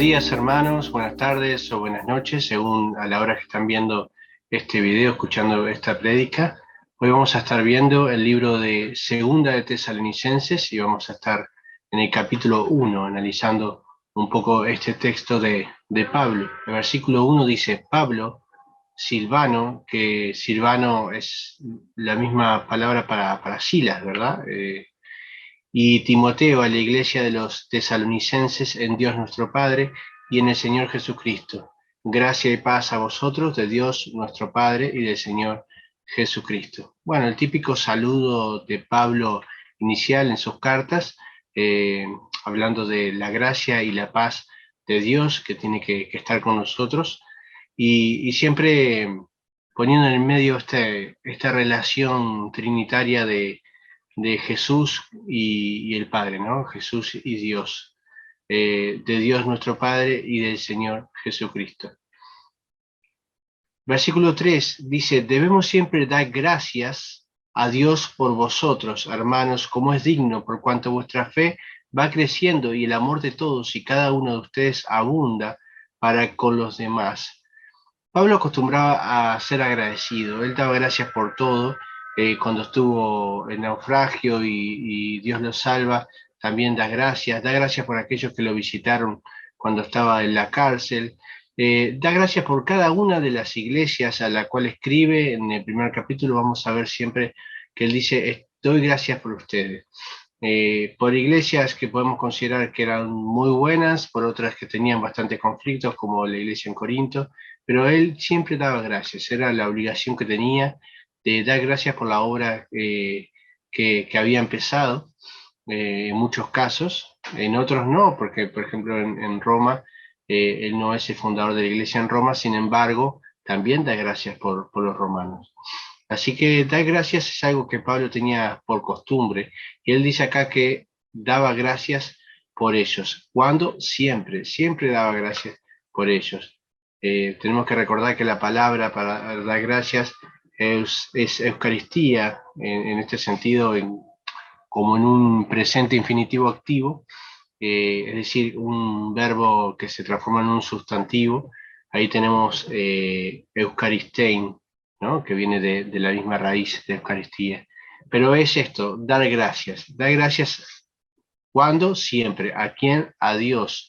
días, hermanos, buenas tardes o buenas noches, según a la hora que están viendo este video, escuchando esta prédica. Hoy vamos a estar viendo el libro de Segunda de Tesalonicenses y vamos a estar en el capítulo 1, analizando un poco este texto de Pablo. El versículo 1 dice: Pablo, Silvano, que Silvano es la misma palabra para Silas, ¿verdad? Y Timoteo, a la iglesia de los tesalonicenses, en Dios nuestro Padre y en el Señor Jesucristo. Gracia y paz a vosotros, de Dios nuestro Padre y del Señor Jesucristo. Bueno, el típico saludo de Pablo inicial en sus cartas, eh, hablando de la gracia y la paz de Dios que tiene que estar con nosotros, y siempre poniendo en el medio esta relación trinitaria de Jesús y el Padre, ¿no? Jesús y Dios, de Dios nuestro Padre y del Señor Jesucristo. Versículo 3 dice: debemos siempre dar gracias a Dios por vosotros, hermanos, como es digno, por cuanto vuestra fe va creciendo y el amor de todos y cada uno de ustedes abunda para con los demás. Pablo acostumbraba a ser agradecido, él daba gracias por todo, cuando estuvo en naufragio y Dios lo salva, también da gracias por aquellos que lo visitaron cuando estaba en la cárcel, da gracias por cada una de las iglesias a la cual escribe. En el primer capítulo vamos a ver siempre que él dice: doy gracias por ustedes. Por iglesias que podemos considerar que eran muy buenas, por otras que tenían bastantes conflictos, como la iglesia en Corinto, pero él siempre daba gracias, era la obligación que tenía de dar gracias por la obra que había empezado, en muchos casos, en otros no, porque por ejemplo en Roma, él no es el fundador de la iglesia en Roma, sin embargo, también da gracias por los romanos. Así que dar gracias es algo que Pablo tenía por costumbre, y él dice acá que daba gracias por ellos. ¿Cuándo? Siempre, siempre daba gracias por ellos. Tenemos que recordar que la palabra para dar gracias es Eucaristía, en este sentido, como en un presente infinitivo activo, es decir, un verbo que se transforma en un sustantivo. Ahí tenemos Eucharistein, ¿no? Que viene de la misma raíz de Eucaristía. Pero es esto, dar gracias. Dar gracias, ¿cuándo? Siempre. ¿A quién? A Dios.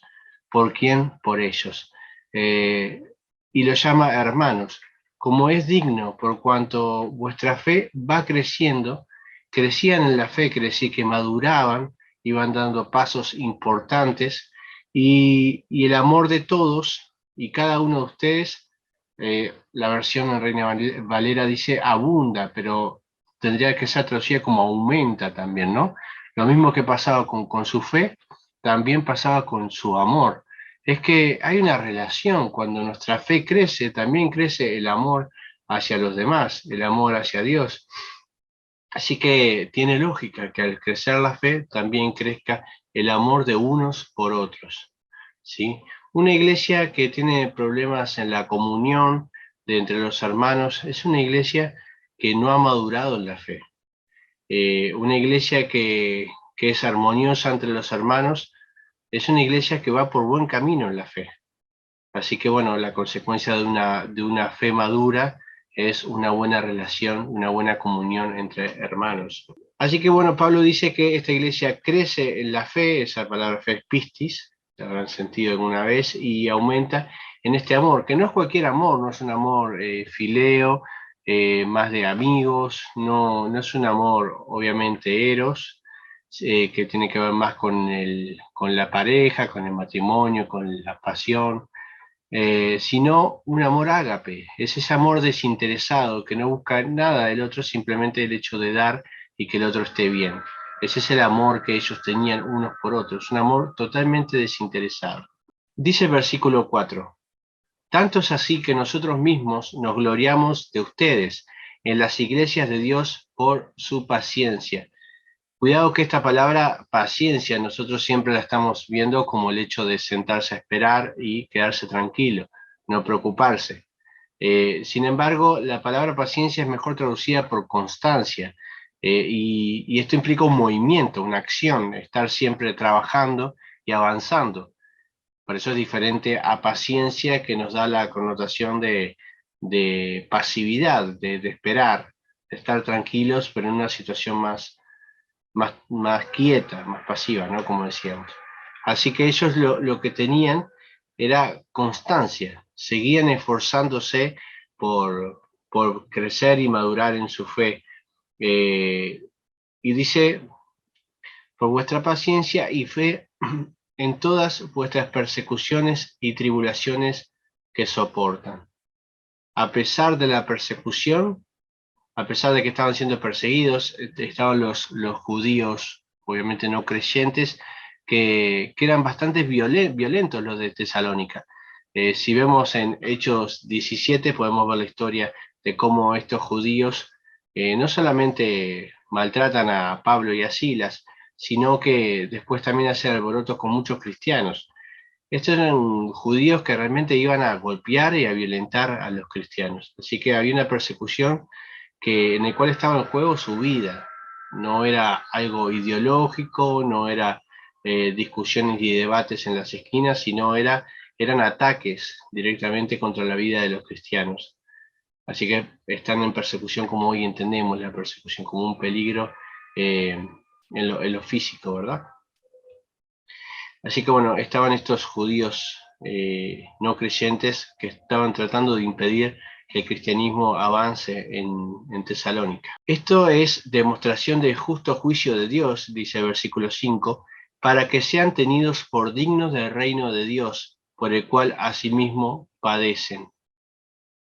¿Por quién? Por ellos. Eh, y lo llama hermanos, como es digno, por cuanto vuestra fe va creciendo. Crecían en la fe, quiere decir que maduraban, iban dando pasos importantes, y el amor de todos y cada uno de ustedes, la versión en Reina Valera dice abunda, pero tendría que ser traducida como aumenta también, ¿no? Lo mismo que pasaba con su fe, también pasaba con su amor. Es que hay una relación: cuando nuestra fe crece, también crece el amor hacia los demás, el amor hacia Dios. Así que tiene lógica que al crecer la fe también crezca el amor de unos por otros, ¿sí? Una iglesia que tiene problemas en la comunión de entre los hermanos es una iglesia que no ha madurado en la fe. Una iglesia que es armoniosa entre los hermanos es una iglesia que va por buen camino en la fe. Así que bueno, la consecuencia de una fe madura es una buena relación, una buena comunión entre hermanos. Así que bueno, Pablo dice que esta iglesia crece en la fe, esa palabra fe es pistis, la habrán sentido alguna vez, y aumenta en este amor, que no es cualquier amor, no es un amor fileo, más de amigos, no es un amor obviamente eros, que tiene que ver más con la pareja, con el matrimonio, con la pasión, sino un amor ágape. Es ese amor desinteresado que no busca nada del otro, simplemente el hecho de dar y que el otro esté bien. Ese es el amor que ellos tenían unos por otros, un amor totalmente desinteresado. Dice el versículo 4: tanto es así que nosotros mismos nos gloriamos de ustedes en las iglesias de Dios por su paciencia. Cuidado que esta palabra paciencia nosotros siempre la estamos viendo como el hecho de sentarse a esperar y quedarse tranquilo, no preocuparse. Sin embargo, la palabra paciencia es mejor traducida por constancia, y esto implica un movimiento, una acción, estar siempre trabajando y avanzando. Por eso es diferente a paciencia, que nos da la connotación de pasividad, de esperar, de estar tranquilos, pero en una situación más quieta, más pasiva, ¿no? Como decíamos. Así que ellos lo que tenían era constancia, seguían esforzándose por crecer y madurar en su fe. Y dice, por vuestra paciencia y fe en todas vuestras persecuciones y tribulaciones que soportan. A pesar de la persecución, a pesar de que estaban siendo perseguidos, estaban los judíos, obviamente no creyentes, que eran bastante violentos los de Tesalónica. Si vemos en Hechos 17, podemos ver la historia de cómo estos judíos no solamente maltratan a Pablo y a Silas, sino que después también hacen alborotos con muchos cristianos. Estos eran judíos que realmente iban a golpear y a violentar a los cristianos. Así que había una persecución en el cual estaba en juego su vida. No era algo ideológico, no era discusiones y debates en las esquinas, sino eran ataques directamente contra la vida de los cristianos. Así que están en persecución como hoy entendemos la persecución, como un peligro en lo físico, ¿verdad? Así que bueno, estaban estos judíos no creyentes que estaban tratando de impedir que el cristianismo avance en Tesalónica. Esto es demostración del justo juicio de Dios, dice el versículo 5, para que sean tenidos por dignos del reino de Dios, por el cual asimismo padecen.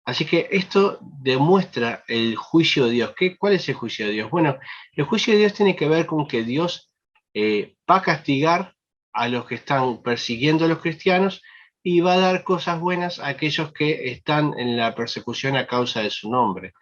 Así que esto demuestra el juicio de Dios. ¿Cuál es el juicio de Dios? Bueno, el juicio de Dios tiene que ver con que Dios va a castigar a los que están persiguiendo a los cristianos y va a dar cosas buenas a aquellos que están en la persecución a causa de su nombre.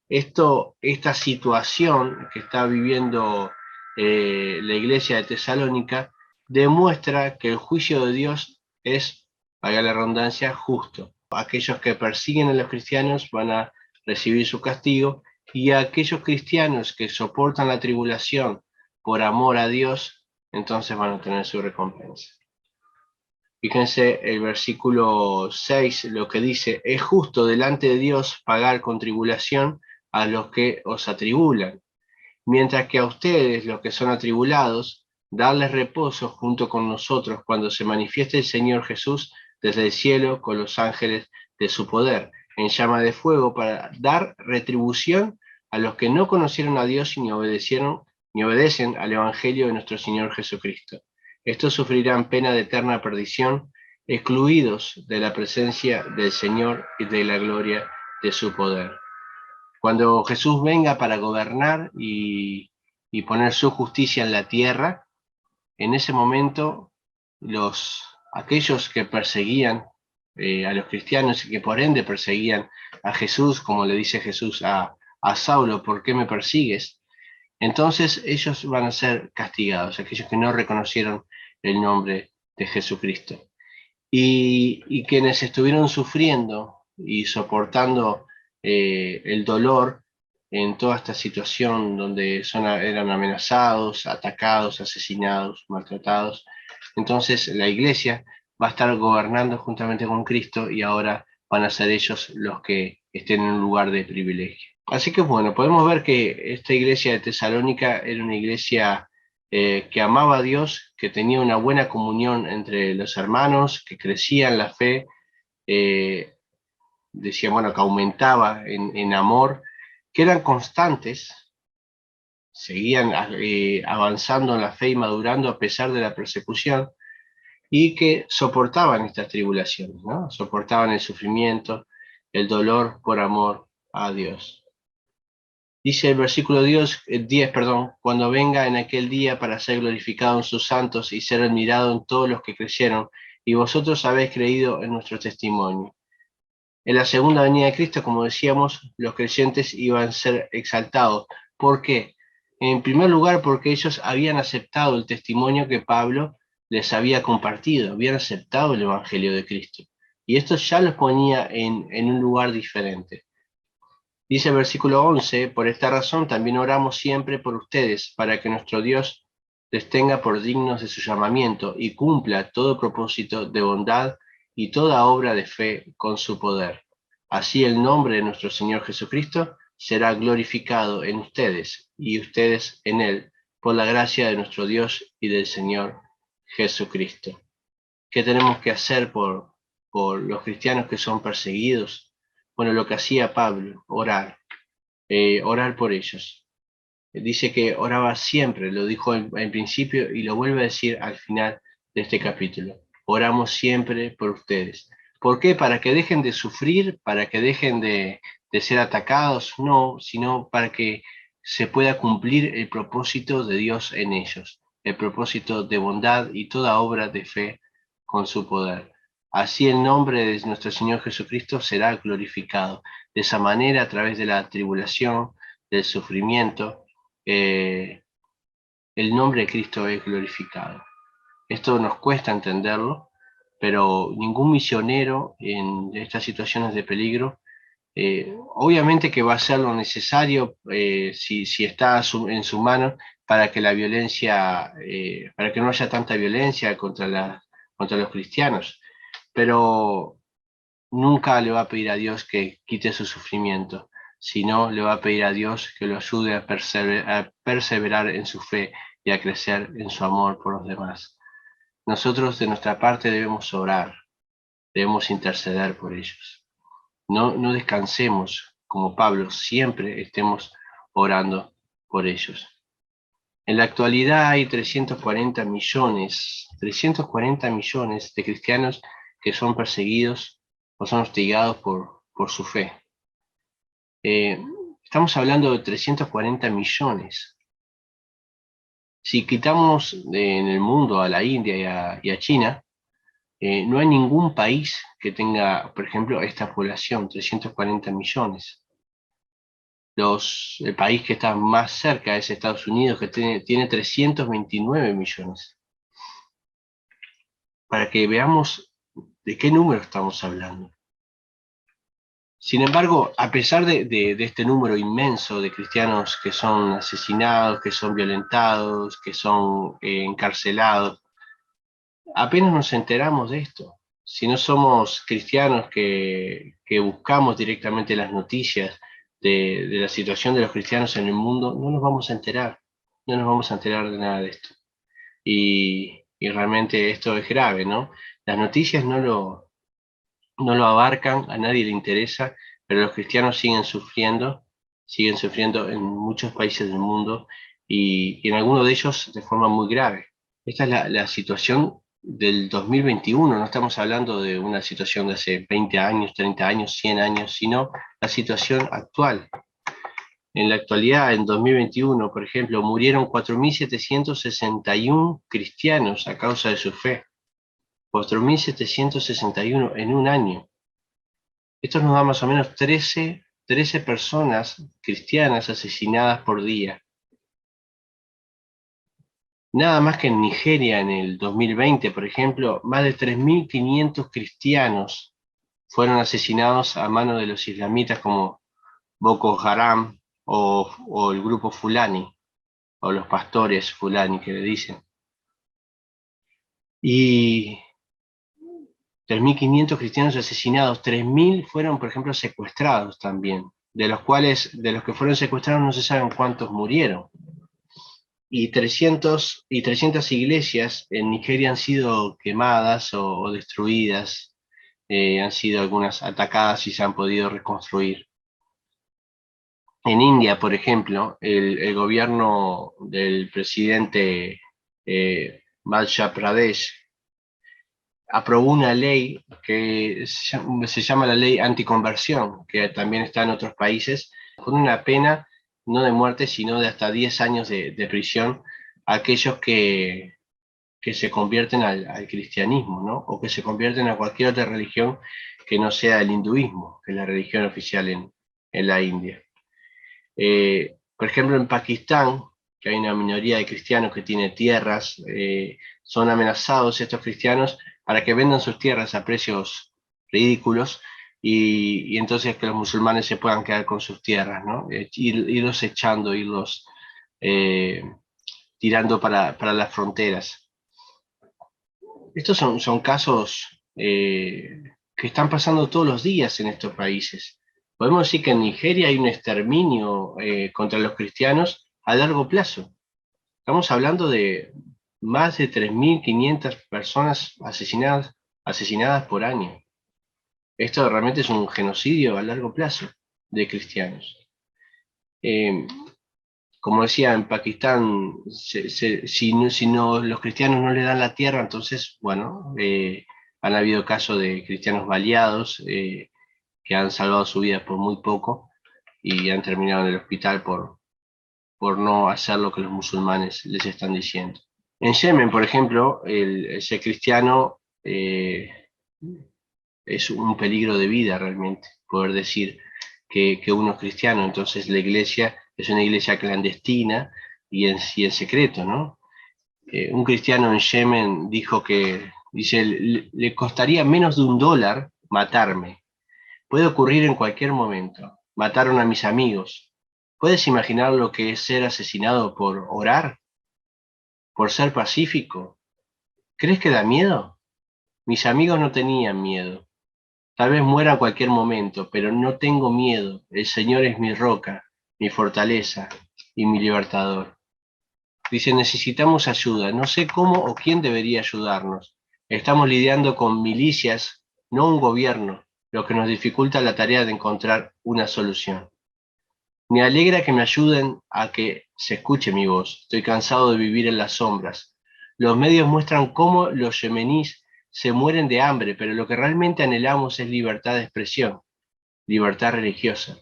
Esta situación que está viviendo la iglesia de Tesalónica demuestra que el juicio de Dios es, valga la redundancia, justo. Aquellos que persiguen a los cristianos van a recibir su castigo, y aquellos cristianos que soportan la tribulación por amor a Dios, entonces van a tener su recompensa. Fíjense el versículo 6, lo que dice: es justo delante de Dios pagar con tribulación a los que os atribulan, mientras que a ustedes, los que son atribulados, darles reposo junto con nosotros cuando se manifieste el Señor Jesús desde el cielo con los ángeles de su poder, en llama de fuego, para dar retribución a los que no conocieron a Dios y ni obedecen al Evangelio de nuestro Señor Jesucristo. Estos sufrirán pena de eterna perdición, excluidos de la presencia del Señor y de la gloria de su poder. Cuando Jesús venga para gobernar y poner su justicia en la tierra, en ese momento aquellos que perseguían a los cristianos y que por ende perseguían a Jesús, como le dice Jesús a Saulo: ¿por qué me persigues? Entonces ellos van a ser castigados, aquellos que no reconocieron el nombre de Jesucristo. Y quienes estuvieron sufriendo y soportando el dolor en toda esta situación donde eran amenazados, atacados, asesinados, maltratados. Entonces la iglesia va a estar gobernando juntamente con Cristo, y ahora van a ser ellos los que estén en un lugar de privilegio. Así que bueno, podemos ver que esta iglesia de Tesalónica era una iglesia que amaba a Dios, que tenía una buena comunión entre los hermanos, que crecía en la fe, decía, bueno, que aumentaba en amor, que eran constantes, seguían avanzando en la fe y madurando a pesar de la persecución, y que soportaban estas tribulaciones, ¿no? Soportaban el sufrimiento, el dolor por amor a Dios. Dice el versículo 10, cuando venga en aquel día para ser glorificado en sus santos y ser admirado en todos los que creyeron, y vosotros habéis creído en nuestro testimonio. En la segunda venida de Cristo, como decíamos, los creyentes iban a ser exaltados. ¿Por qué? En primer lugar, porque ellos habían aceptado el testimonio que Pablo les había compartido, habían aceptado el Evangelio de Cristo. Y esto ya los ponía en un lugar diferente. Dice el versículo 11, por esta razón también oramos siempre por ustedes, para que nuestro Dios les tenga por dignos de su llamamiento y cumpla todo propósito de bondad y toda obra de fe con su poder. Así el nombre de nuestro Señor Jesucristo será glorificado en ustedes y ustedes en Él, por la gracia de nuestro Dios y del Señor Jesucristo. ¿Qué tenemos que hacer por los cristianos que son perseguidos? Bueno, lo que hacía Pablo, orar por ellos. Dice que oraba siempre, lo dijo en principio y lo vuelve a decir al final de este capítulo. Oramos siempre por ustedes. ¿Por qué? ¿Para que dejen de sufrir? ¿Para que dejen de ser atacados? No, sino para que se pueda cumplir el propósito de Dios en ellos, el propósito de bondad y toda obra de fe con su poder. Así el nombre de nuestro Señor Jesucristo será glorificado. De esa manera, a través de la tribulación, del sufrimiento, eh, el nombre de Cristo es glorificado. Esto nos cuesta entenderlo, pero ningún misionero en estas situaciones de peligro, obviamente que va a hacer lo necesario si está en su mano para que la violencia, para que no haya tanta violencia contra los cristianos, pero nunca le va a pedir a Dios que quite su sufrimiento, sino le va a pedir a Dios que lo ayude a perseverar en su fe y a crecer en su amor por los demás. Nosotros de nuestra parte debemos orar, debemos interceder por ellos. No descansemos como Pablo, siempre estemos orando por ellos. En la actualidad hay 340 millones de cristianos que son perseguidos o son hostigados por su fe. Eh, Estamos hablando de 340 millones. Si quitamos en el mundo a la India y a China, no hay ningún país que tenga, por ejemplo, esta población, 340 millones. El país que está más cerca es Estados Unidos, que tiene 329 millones. Para que veamos de qué número estamos hablando. Sin embargo, a pesar de este número inmenso de cristianos que son asesinados, que son violentados, que son encarcelados, apenas nos enteramos de esto. Si no somos cristianos que buscamos directamente las noticias de la situación de los cristianos en el mundo, no nos vamos a enterar, no nos vamos a enterar de nada de esto. Y realmente esto es grave, ¿no? Las noticias no lo abarcan, a nadie le interesa, pero los cristianos siguen sufriendo en muchos países del mundo y en algunos de ellos de forma muy grave. Esta es la situación del 2021, no estamos hablando de una situación de hace 20 años, 30 años, 100 años, sino la situación actual. En la actualidad, en 2021, por ejemplo, murieron 4.761 cristianos a causa de su fe. 4.761 en un año. Esto nos da más o menos 13 personas cristianas asesinadas por día. Nada más que en Nigeria en el 2020, por ejemplo, más de 3.500 cristianos fueron asesinados a mano de los islamitas como Boko Haram o el grupo Fulani, o los pastores Fulani que le dicen. Y 3.500 cristianos asesinados, 3.000 fueron, por ejemplo, secuestrados también, de los que fueron secuestrados no se saben cuántos murieron. Y 300 iglesias en Nigeria han sido quemadas o destruidas, han sido algunas atacadas y se han podido reconstruir. En India, por ejemplo, el gobierno del presidente Madhya Pradesh aprobó una ley que se llama la ley anticonversión, que también está en otros países, con una pena no de muerte, sino de hasta 10 años de prisión a aquellos que se convierten al cristianismo, ¿no? O que se convierten a cualquier otra religión que no sea el hinduismo, que es la religión oficial en la India. Por ejemplo, en Pakistán, que hay una minoría de cristianos que tiene tierras, son amenazados estos cristianos para que vendan sus tierras a precios ridículos y entonces que los musulmanes se puedan quedar con sus tierras, ¿no? Irlos echando, irlos eh, tirando para las fronteras. Estos son casos que están pasando todos los días en estos países. Podemos decir que en Nigeria hay un exterminio contra los cristianos a largo plazo. Estamos hablando de más de 3.500 personas asesinadas por año. Esto realmente es un genocidio a largo plazo de cristianos. Eh, Como decía, en Pakistán, si los cristianos no le dan la tierra, entonces, bueno, han habido casos de cristianos baleados que han salvado su vida por muy poco y han terminado en el hospital por no hacer lo que los musulmanes les están diciendo. En Yemen, por ejemplo, ser cristiano es un peligro de vida realmente, poder decir que uno es cristiano. Entonces la iglesia es una iglesia clandestina y en secreto, ¿no? Un cristiano en Yemen dijo dice, le costaría menos de $1 matarme. Puede ocurrir en cualquier momento. Mataron a mis amigos. ¿Puedes imaginar lo que es ser asesinado por orar? ¿Por ser pacífico? ¿Crees que da miedo? Mis amigos no tenían miedo. Tal vez muera a cualquier momento, pero no tengo miedo. El Señor es mi roca, mi fortaleza y mi libertador. Dice, necesitamos ayuda. No sé cómo o quién debería ayudarnos. Estamos lidiando con milicias, no un gobierno, lo que nos dificulta la tarea de encontrar una solución. Me alegra que me ayuden a que se escuche mi voz. Estoy cansado de vivir en las sombras. Los medios muestran cómo los yemeníes se mueren de hambre, pero lo que realmente anhelamos es libertad de expresión, libertad religiosa.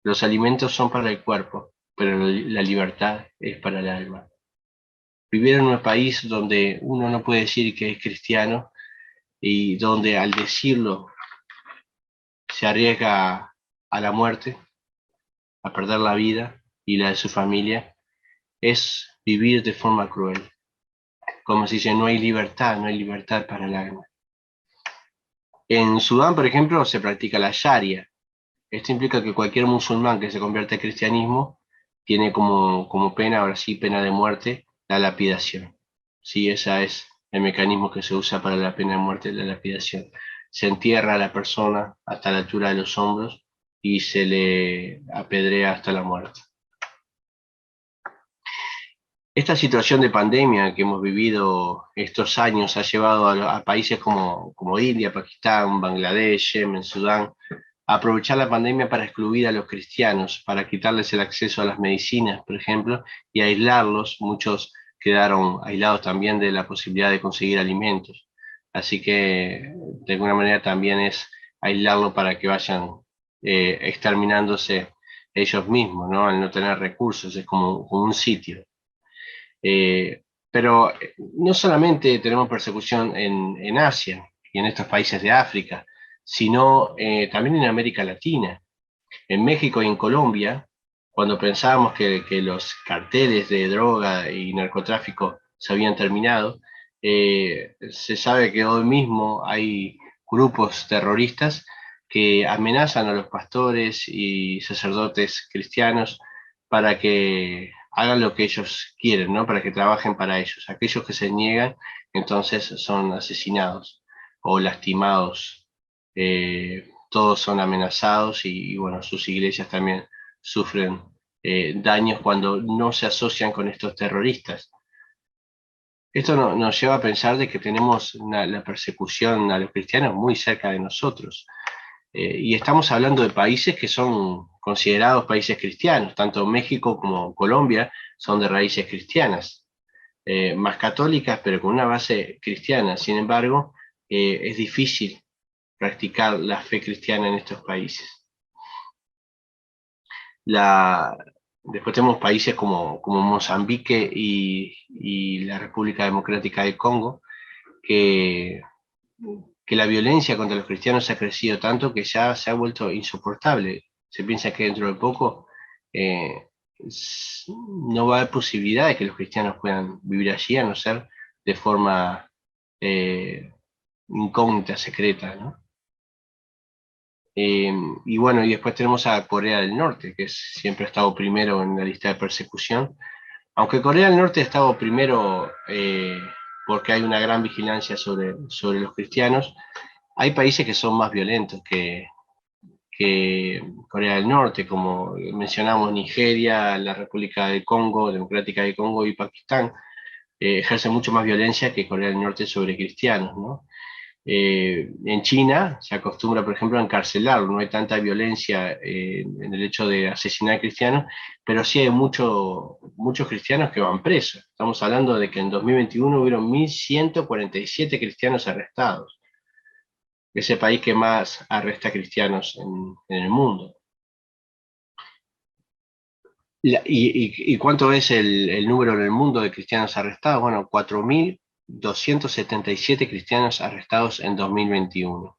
Los alimentos son para el cuerpo, pero la libertad es para el alma. Vivir en un país donde uno no puede decir que es cristiano y donde al decirlo se arriesga a la muerte, a perder la vida y la de su familia, es vivir de forma cruel. Como se dice, no hay libertad para el alma. En Sudán, por ejemplo, se practica la Sharia. Esto implica que cualquier musulmán que se convierte al cristianismo tiene como pena, ahora sí, pena de muerte, la lapidación. Sí, ese es el mecanismo que se usa para la pena de muerte, la lapidación. Se entierra a la persona hasta la altura de los hombros y se le apedrea hasta la muerte. Esta situación de pandemia que hemos vivido estos años ha llevado a países como India, Pakistán, Bangladesh, Yemen, Sudán, a aprovechar la pandemia para excluir a los cristianos, para quitarles el acceso a las medicinas, por ejemplo, y aislarlos. Muchos quedaron aislados también de la posibilidad de conseguir alimentos. Así que de alguna manera también es aislarlo para que vayan exterminándose ellos mismos, ¿no? Al no tener recursos, es como un sitio. Eh, pero no solamente tenemos persecución en Asia y en estos países de África, sino también en América Latina. En México y en Colombia, cuando pensábamos que los carteles de droga y narcotráfico se habían terminado, se sabe que hoy mismo hay grupos terroristas que amenazan a los pastores y sacerdotes cristianos para que hagan lo que ellos quieren, ¿no? Para que trabajen para ellos. Aquellos que se niegan, entonces son asesinados o lastimados. Todos son amenazados y, bueno, sus iglesias también sufren daños cuando no se asocian con estos terroristas. Esto nos lleva a pensar de que tenemos la persecución a los cristianos muy cerca de nosotros. Y estamos hablando de países que son considerados países cristianos, tanto México como Colombia son de raíces cristianas, más católicas, pero con una base cristiana. Sin embargo, es difícil practicar la fe cristiana en estos países. La, Después tenemos países como Mozambique y la República Democrática del Congo, que, que la violencia contra los cristianos ha crecido tanto que ya se ha vuelto insoportable. Se piensa que dentro de poco eh, no va a haber posibilidad de que los cristianos puedan vivir allí, a no ser de forma eh, incógnita, secreta, ¿no? Y bueno, y después tenemos a Corea del Norte, que siempre ha estado primero en la lista de persecución, Aunque Corea del Norte ha estado primero porque hay una gran vigilancia sobre los cristianos, hay países que son más violentos que Corea del Norte, como mencionamos Nigeria, la República del Congo, Democrática del Congo y Pakistán, ejercen mucho más violencia que Corea del Norte sobre cristianos, ¿no? En China se acostumbra, por ejemplo, a encarcelar, no hay tanta violencia en el hecho de asesinar cristianos, pero sí hay muchos cristianos que van presos. Estamos hablando de que en 2021 hubieron 1.147 cristianos arrestados, es el país que más arresta cristianos en el mundo. ¿Y cuánto es el número en el mundo de cristianos arrestados? Bueno, 4.277 cristianos arrestados en 2021.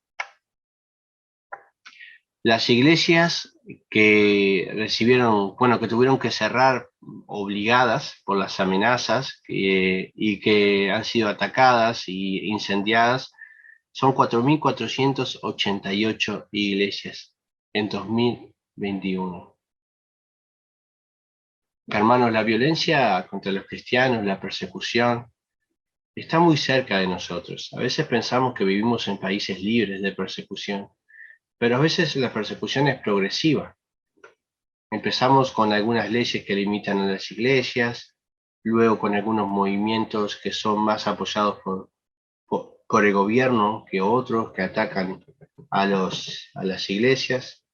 Las iglesias que recibieron, bueno, que tuvieron que cerrar obligadas por las amenazas y que han sido atacadas y incendiadas, son 4.488 iglesias en 2021. Hermanos, la violencia contra los cristianos, la persecución, está muy cerca de nosotros. A veces pensamos que vivimos en países libres de persecución, pero a veces la persecución es progresiva. Empezamos con algunas leyes que limitan a las iglesias, luego con algunos movimientos que son más apoyados por el gobierno que otros que atacan a las iglesias.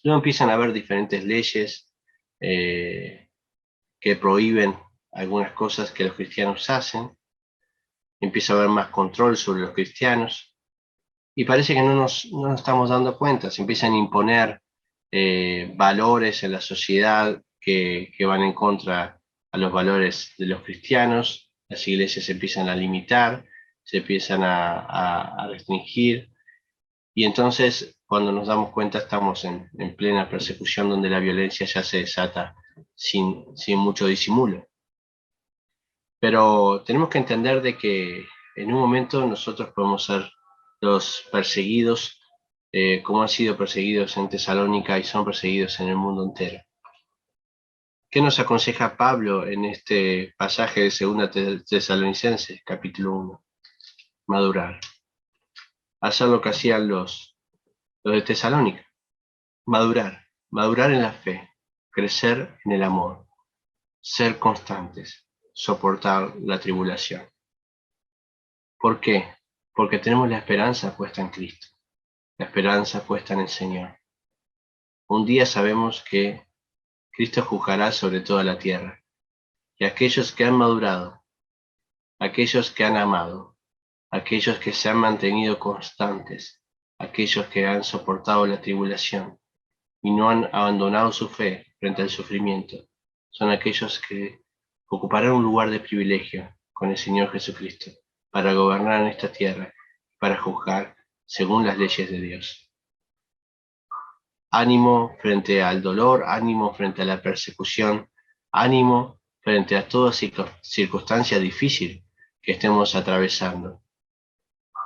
Luego empiezan a haber diferentes leyes eh, que prohíben algunas cosas que los cristianos hacen, empieza a haber más control sobre los cristianos y parece que no nos estamos dando cuenta, se empiezan a imponer valores en la sociedad que van en contra a los valores de los cristianos, las iglesias se empiezan a limitar, se empiezan a restringir, y entonces cuando nos damos cuenta estamos en plena persecución donde la violencia ya se desata sin mucho disimulo. Pero tenemos que entender de que en un momento nosotros podemos ser los perseguidos, como han sido perseguidos en Tesalónica y son perseguidos en el mundo entero. ¿Qué nos aconseja Pablo en este pasaje de 2 Tesalonicenses, capítulo 1? Madurar. Hacer lo que hacían los de Tesalónica. Madurar. Madurar en la fe. Crecer en el amor. Ser constantes. Soportar la tribulación. ¿Por qué? Porque tenemos la esperanza puesta en Cristo, la esperanza puesta en el Señor. Un día sabemos que Cristo juzgará sobre toda la tierra, y aquellos que han madurado, aquellos que han amado, aquellos que se han mantenido constantes, aquellos que han soportado la tribulación y no han abandonado su fe frente al sufrimiento, son aquellos que ocuparán un lugar de privilegio con el Señor Jesucristo para gobernar en esta tierra, para juzgar según las leyes de Dios. Ánimo frente al dolor, ánimo frente a la persecución, ánimo frente a toda circunstancia difícil que estemos atravesando.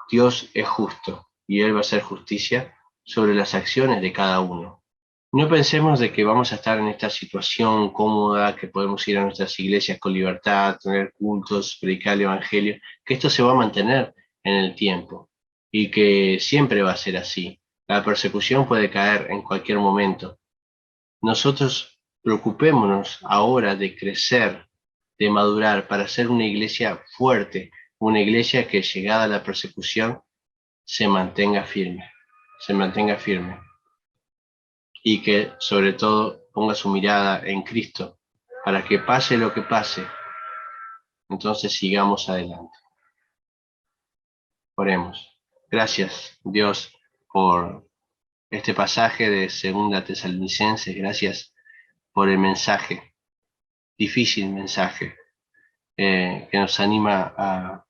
Dios es justo y Él va a hacer justicia sobre las acciones de cada uno. No pensemos de que vamos a estar en esta situación cómoda, que podemos ir a nuestras iglesias con libertad, tener cultos, predicar el evangelio, que esto se va a mantener en el tiempo y que siempre va a ser así. La persecución puede caer en cualquier momento. Nosotros preocupémonos ahora de crecer, de madurar para ser una iglesia fuerte, una iglesia que llegada a la persecución se mantenga firme y que sobre todo ponga su mirada en Cristo para que pase lo que pase, entonces sigamos adelante. Oremos. Gracias, Dios, por este pasaje de 2 Tesalonicenses. Gracias por el mensaje, difícil mensaje, que nos anima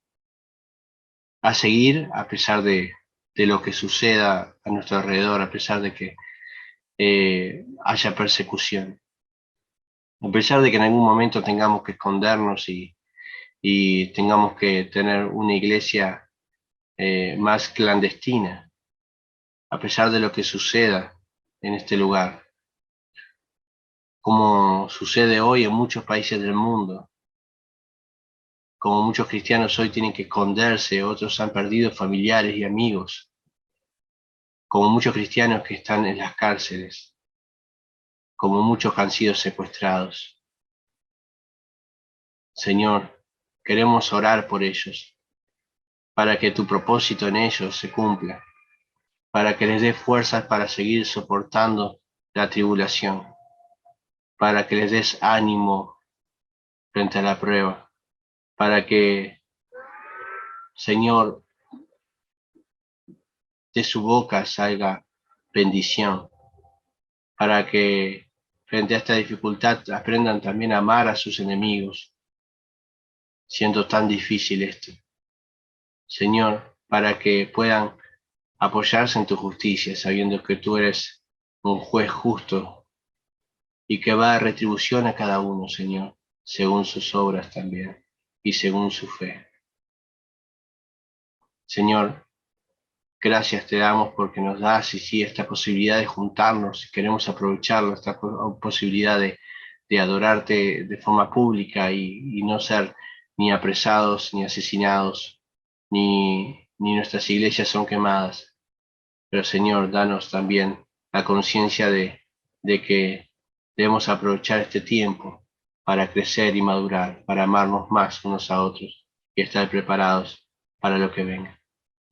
a seguir a pesar de lo que suceda a nuestro alrededor, a pesar de que haya persecución, a pesar de que en algún momento tengamos que escondernos y tengamos que tener una iglesia más clandestina, a pesar de lo que suceda en este lugar. como sucede hoy en muchos países del mundo. Como muchos cristianos hoy tienen que esconderse, otros han perdido familiares y amigos. Como muchos cristianos que están en las cárceles. Como muchos que han sido secuestrados. Señor, queremos orar por ellos, para que tu propósito en ellos se cumpla, para que les des fuerzas para seguir soportando la tribulación, para que les des ánimo frente a la prueba, para que, Señor, de su boca salga bendición, para que frente a esta dificultad aprendan también a amar a sus enemigos, siendo tan difícil esto. Señor, para que puedan apoyarse en tu justicia, sabiendo que tú eres un juez justo y que va a dar retribución a cada uno, Señor, según sus obras también y según su fe. Señor, gracias te damos porque nos das y sí, esta posibilidad de juntarnos, y queremos aprovecharlo, esta posibilidad de adorarte de forma pública y no ser ni apresados, ni asesinados, ni nuestras iglesias son quemadas. Pero Señor, danos también la conciencia de que debemos aprovechar este tiempo para crecer y madurar, para amarnos más unos a otros y estar preparados para lo que venga.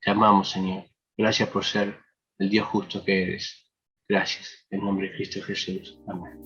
Te amamos, Señor. Gracias por ser el Dios justo que eres. Gracias. En nombre de Cristo Jesús. Amén.